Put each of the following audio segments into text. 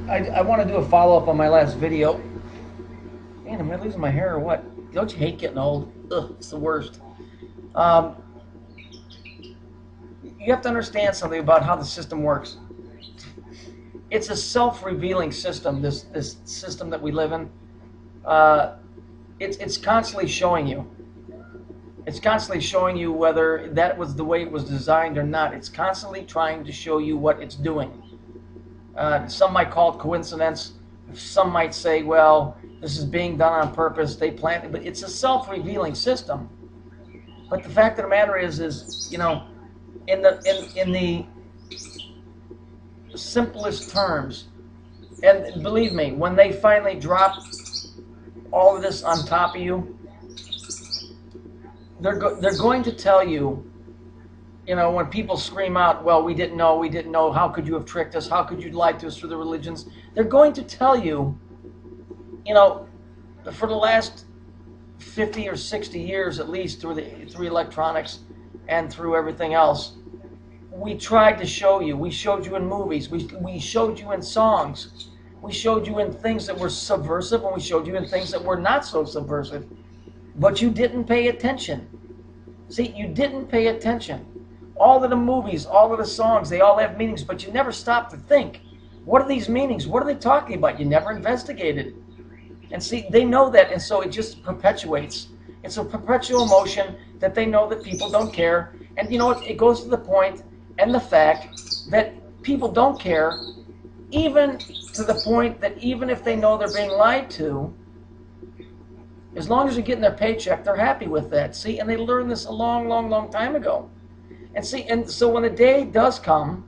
I want to do a follow-up on my last video. Man, am I losing my hair or what? Don't you hate getting old? Ugh, it's the worst. Um, you have to understand something about how the system works. It's a self-revealing system, this system that we live in. It's constantly showing you. It's constantly showing you whether that was the way it was designed or not. It's constantly trying to show you what it's doing. Some might call it coincidence. Some might say, well, this is being done on purpose. They planned it, but it's a self-revealing system. But the fact of the matter is you know, in the simplest terms, and believe me, when they finally drop all of this on top of you, they're going to tell you, you know, when people scream out, well, we didn't know, how could you have tricked us, how could you lie to us through the religions, they're going to tell you, you know, for the last 50 or 60 years at least, through electronics and through everything else, we tried to show you. We showed you in movies. We showed you in songs. We showed you in things that were subversive, and we showed you in things that were not so subversive. But you didn't pay attention. See, you didn't pay attention. All of the movies, all of the songs, they all have meanings, but you never stopped to think. What are these meanings? What are they talking about? You never investigated. And see, they know that, and so it just perpetuates. It's a perpetual motion that they know that people don't care. And you know what? It goes to the point and the fact that people don't care, even to the point that even if they know they're being lied to, as long as they're getting their paycheck, they're happy with that. See, and they learned this a long, long, long time ago. And see, and so when the day does come,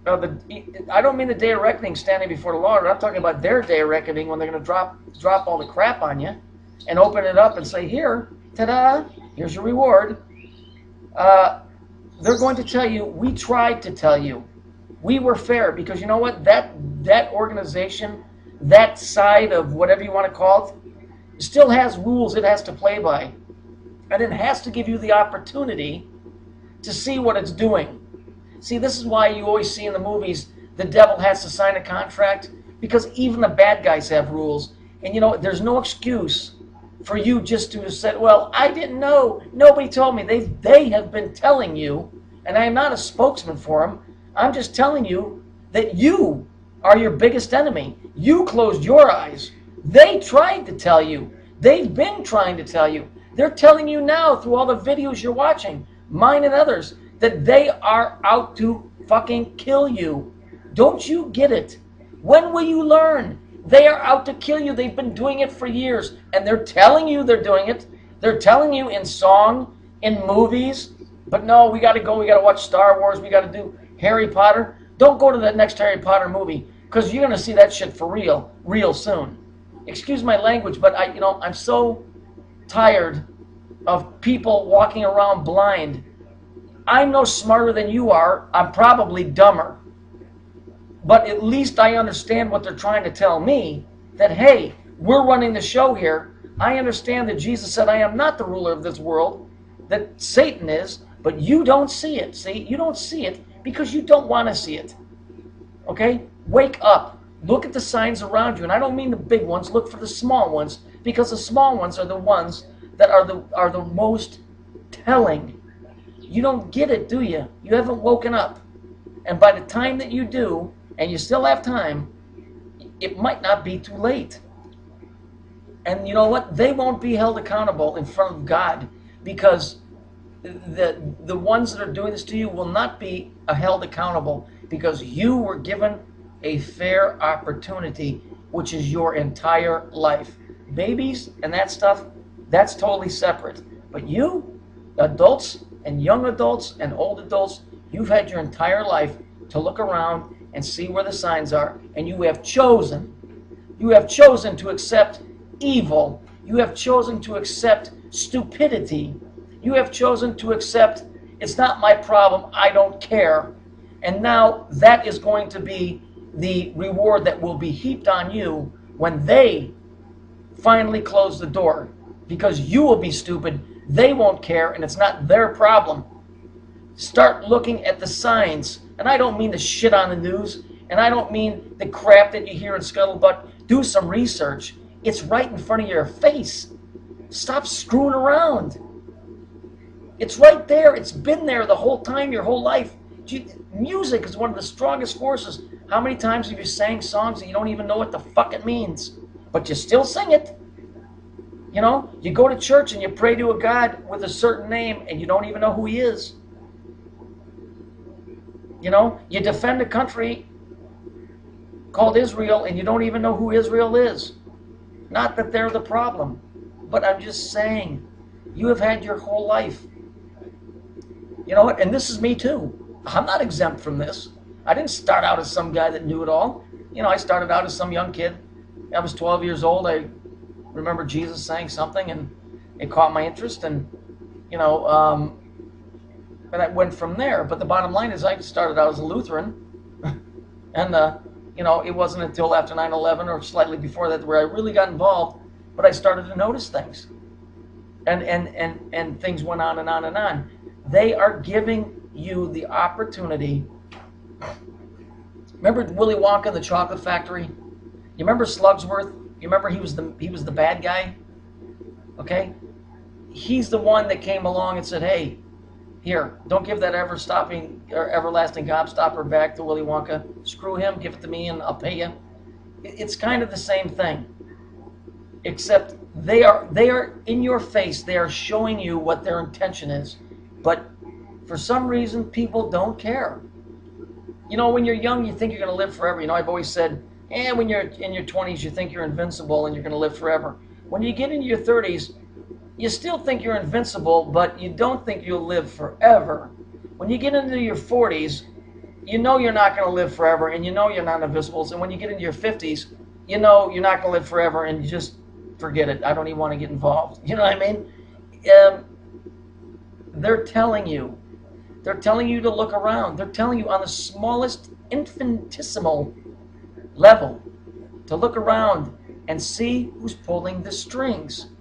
I don't mean the day of reckoning standing before the Lord. I'm talking about their day of reckoning when they're going to drop all the crap on you and open it up and say, here, ta-da, here's your reward. They're going to tell you, we tried to tell you. We were fair, because you know what? That organization, that side of whatever you want to call it, still has rules it has to play by. And it has to give you the opportunity to see what it's doing. See, this is why you always see in the movies the devil has to sign a contract, because even the bad guys have rules. And you know, there's no excuse for you just to have said, well, I didn't know. Nobody told me. They have been telling you, and I am not a spokesman for them. I'm just telling you that you are your biggest enemy. You closed your eyes. They tried to tell you. They've been trying to tell you. They're telling you now through all the videos you're watching, mine and others, that they are out to fucking kill you. Don't you get it? When will you learn? They are out to kill you. They've been doing it for years, and they're telling you they're doing it. They're telling you in song, in movies, but no, we got to go. We got to watch Star Wars. We got to do Harry Potter. Don't go to the next Harry Potter movie, because you're going to see that shit for real soon. Excuse my language, but I'm so tired of people walking around blind. I'm no smarter than you are. I'm probably dumber. But at least I understand what they're trying to tell me, that, hey, we're running the show here. I understand that Jesus said, I am not the ruler of this world, that Satan is, but you don't see it. See, you don't see it because you don't want to see it. Okay? Wake up. Look at the signs around you. And I don't mean the big ones. Look for the small ones, because the small ones are the ones that are the most telling. You don't get it, do you? You haven't woken up. And by the time that you do, and you still have time, it might not be too late. And you know what? They won't be held accountable in front of God, because the ones that are doing this to you will not be held accountable, because you were given a fair opportunity, which is your entire life. Babies and that stuff, that's totally separate. But you, adults and young adults and old adults, you've had your entire life to look around and see where the signs are. And you have chosen to accept evil. You have chosen to accept stupidity. You have chosen to accept, it's not my problem, I don't care. And now that is going to be the reward that will be heaped on you when they finally close the door. Because you will be stupid, they won't care, and it's not their problem. Start looking at the signs. And I don't mean to shit on the news. And I don't mean the crap that you hear in Scuttlebutt. Do some research. It's right in front of your face. Stop screwing around. It's right there. It's been there the whole time, your whole life. Music is one of the strongest forces. How many times have you sang songs that you don't even know what the fuck it means, but you still sing it? You know, you go to church and you pray to a God with a certain name and you don't even know who he is. You know, you defend a country called Israel and you don't even know who Israel is. Not that they're the problem, but I'm just saying, you have had your whole life. You know what? And this is me too. I'm not exempt from this. I didn't start out as some guy that knew it all. You know, I started out as some young kid. I was 12 years old. I remember Jesus saying something and it caught my interest, and you know, and I went from there. But the bottom line is I started out as a Lutheran, and you know, it wasn't until after 9/11 or slightly before that where I really got involved, but I started to notice things. And things went on and on and on. They are giving you the opportunity. Remember Willy Wonka and the Chocolate Factory? You remember Slugsworth? You remember he was the bad guy? Okay? He's the one that came along and said, hey, here, don't give that everlasting gobstopper back to Willy Wonka. Screw him, give it to me and I'll pay you. It's kind of the same thing. Except they are in your face. They are showing you what their intention is. But for some reason, people don't care. You know, when you're young, you think you're going to live forever. You know, I've always said, when you're in your 20s, you think you're invincible and you're going to live forever. When you get into your 30s, you still think you're invincible, but you don't think you'll live forever. When you get into your 40s, you know you're not going to live forever, and you know you're not invincible. And when you get into your 50s, you know you're not going to live forever, and you just forget it. I don't even want to get involved. You know what I mean? They're telling you. They're telling you to look around. They're telling you on the smallest infinitesimal level to look around and see who's pulling the strings.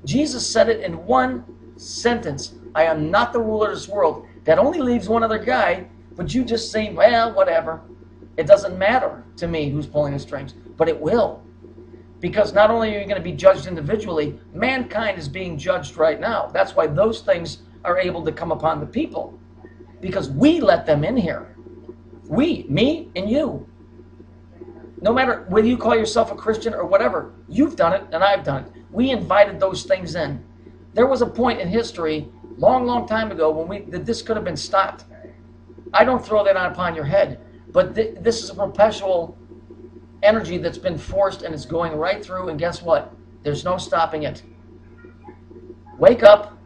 Jesus said it in one sentence. I am not the ruler of this world. That only leaves one other guy, but you just say, well, whatever. It doesn't matter to me who's pulling the strings, but it will. Because not only are you going to be judged individually, mankind is being judged right now. That's why those things are able to come upon the people. Because we let them in here. We, me and you. No matter whether you call yourself a Christian or whatever, you've done it and I've done it. We invited those things in. There was a point in history, long time ago, when this could have been stopped. I don't throw that on upon your head, but this is a perpetual energy that's been forced and it's going right through, and guess what? There's no stopping it. Wake up,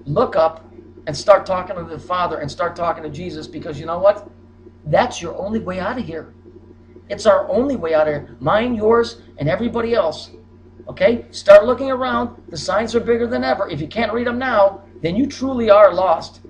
look up, and start talking to the Father and start talking to Jesus, because you know what? That's your only way out of here. It's our only way out of here. Mine, yours, and everybody else. Okay? Start looking around. The signs are bigger than ever. If you can't read them now, then you truly are lost.